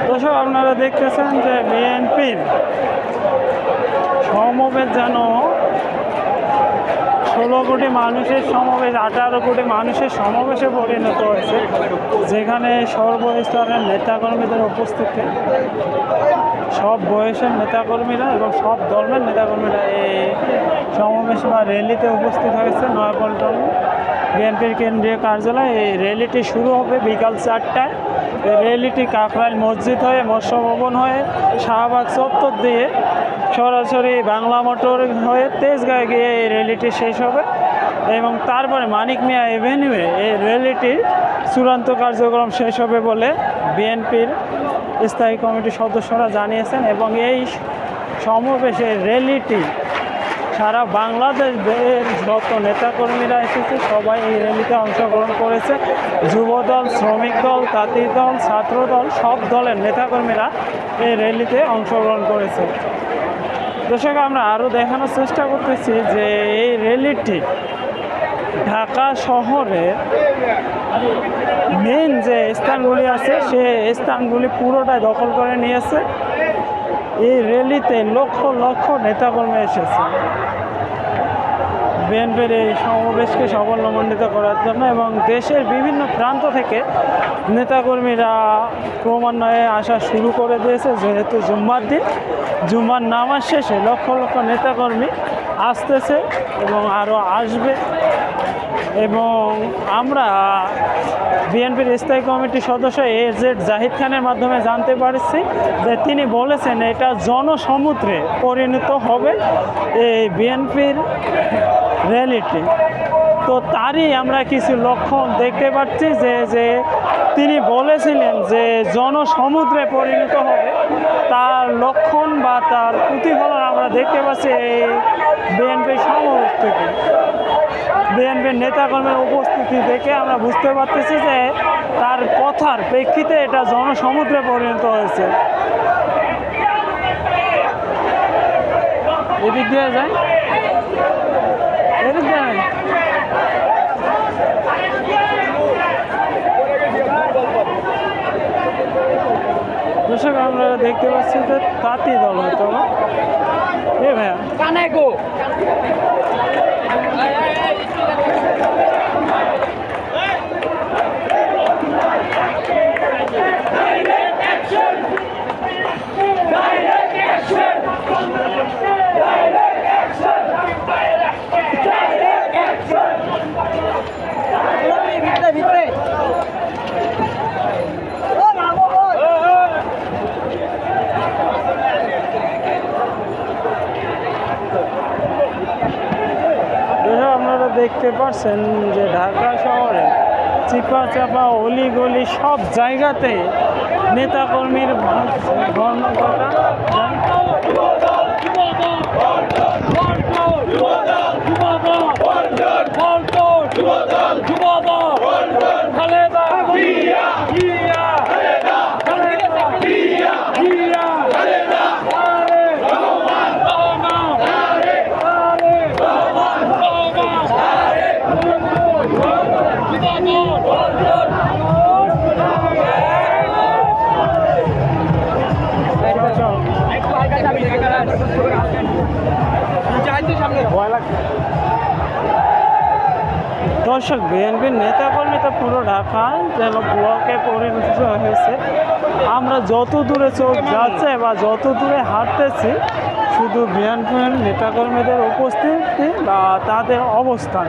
দর্শক আপনারা দেখতেছেন যে বিএনপির সমাবেশ যেন 16 কোটি মানুষের সমাবেশ 18 কোটি মানুষের সমাবেশে পরিণত হয়েছে, যেখানে সর্বস্তরের নেতাকর্মীদের উপস্থিতি, সব বয়সের নেতাকর্মীরা এবং সব ধর্মের নেতাকর্মীরা এই সমাবেশ বা র্যালিতে উপস্থিত হয়েছে। নয়াপল্টন বিএনপির কেন্দ্রীয় কার্যালয়। এই র্যালিটি শুরু হবে বিকাল 4টায়। এই র্যালিটি কাকরাইল মসজিদ হয়ে, মৎস্য ভবন হয়ে, শাহবাগ চত্বর দিয়ে সরাসরি বাংলা মোটর হয়ে তেজগাঁয়ে গিয়ে এই র্যালিটি শেষ হবে এবং তারপরে মানিক মিয়া এভিনিউয়ে এই র্যালিটির চূড়ান্ত কার্যক্রম শেষ হবে বলে বিএনপির স্থায়ী কমিটির সদস্যরা জানিয়েছেন। এবং এই সমাবেশের র্যালিটি সারা বাংলাদেশের যত নেতাকর্মীরা এসেছে সবাই এই র্যালিতে অংশগ্রহণ করেছে। যুবদল, শ্রমিক দল, তাঁতি দল, ছাত্র দল, সব দলের নেতাকর্মীরা এই র্যালিতে অংশগ্রহণ করেছে। দর্শক আমরা আরও দেখানোর চেষ্টা করতেছি যে এই র্যালিটি ঢাকা শহরের মেন যে স্থানগুলি আছে সে স্থানগুলি পুরোটাই দখল করে নিয়েছে। এই র্যালিতে লক্ষ লক্ষ নেতাকর্মী এসেছে বিএনপির এই সমাবেশকে সাফল্যমণ্ডিত করার জন্য এবং দেশের বিভিন্ন প্রান্ত থেকে নেতাকর্মীরা ক্রমান্বয়ে আসা শুরু করে দিয়েছে। যেহেতু জুম্মার দিন, জুম্মার নামাজ শেষে লক্ষ লক্ষ নেতাকর্মী আসতেছে এবং আরও আসবে। এবং আমরা বিএনপির স্থায়ী কমিটির সদস্য এজেড জাহিদ খানের মাধ্যমে জানতে পারছি যে তিনি বলেছেন এটা জনসমুদ্রে পরিণত হবে এই বিএনপির র্যালিটি। তো তারই আমরা কিছু লক্ষণ দেখতে পাচ্ছি যে তিনি বলেছিলেন যে জনসমুদ্রে পরিণত হবে, তার লক্ষণ বা তার প্রতিফলন আমরা দেখতে পাচ্ছি এই বিএনপির সমাবেশ থেকে। বিএনপির নেতাকর্মীর উপস্থিতি দেখে আমরা বুঝতে পারতেছি যে তার কথার প্রেক্ষিতে এটা জনসমুদ্রে পরিণত হয়েছে। এদিক দিয়ে যায়, এদিক দিয়ে যায়। দর্শক আমরা দেখতে পাচ্ছি যে তাঁতি দল হয়তো এ ভাইয়া কানাই গো আপনারা দেখতে পাচ্ছেন যে ঢাকা শহরে চিপা চাপা অলিগলি সব জায়গাতে নেতাকর্মীর ধর্মঘটা দর্শক বিএনপির নেতাকর্মী তো পুরো ঢাকায় যেন ব্লকে পরিণত হয়েছে। আমরা যত দূরে চোখ যাচ্ছে বা যত দূরে হাঁটতেছি শুধু বিএনপির নেতাকর্মীদের উপস্থিতি বা তাদের অবস্থান।